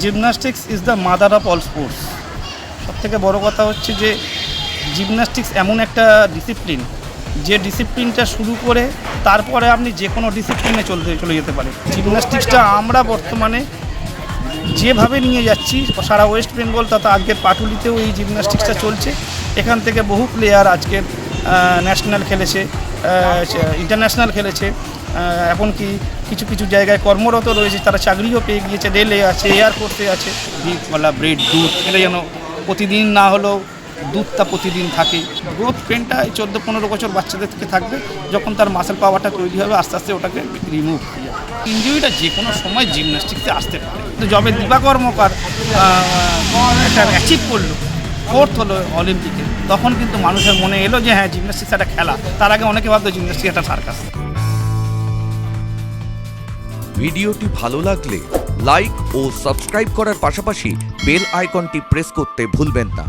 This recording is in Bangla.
Gymnastics is the mother of all sports. সবথেকে বড় কথা হচ্ছে যে জিমন্যাস্টিক্স এমন একটা ডিসিপ্লিন, যে ডিসিপ্লিনটা শুরু করে তারপরে আপনি যে কোনো ডিসিপ্লিনে চলে যেতে পারেন। জিমন্যাস্টিক্সটা আমরা বর্তমানে যেভাবে নিয়ে যাচ্ছি সারা ওয়েস্ট বেঙ্গল তথা আজকের পাটুলিতেও এই জিমন্যাস্টিক্সটা চলছে। এখান থেকে বহু প্লেয়ার আজকের ন্যাশনাল খেলেছে, ইন্টারন্যাশনাল খেলেছে, এমনকি কিছু কিছু জায়গায় কর্মরত রয়েছে, তারা চাকরিও পেয়ে গিয়েছে, রেলে আছে, এয়ারফোর্সে আছে। বিফলা ব্রেড, দুধ খেলে যেন প্রতিদিন না হলেও দুধটা প্রতিদিন থাকে। গ্রোথ পেনটা এই 14-15 বছর বাচ্চাদের থেকে থাকবে, যখন তার মাসেল পাওয়ারটা তৈরি হবে আস্তে আস্তে ওটাকে রিমুভ হয়ে যাবে। ইনজুরিটা যে কোনো সময় জিমন্যাস্টিক্সে আসতে পারে, কিন্তু যবে দিবা কর্মকার একটা অ্যাচিভ করলো, 4th হলো অলিম্পিকে, তখন কিন্তু মানুষের মনে এলো যে হ্যাঁ জিমন্যাস্টিক্স একটা খেলা। তার আগে অনেকে ভাবতো জিমন্যাস্টিক্স একটা সার্কাস। ভিডিওটি ভালো লাগলে লাইক ও সাবস্ক্রাইব করার পাশাপাশি বেল আইকনটি প্রেস করতে ভুলবেন না।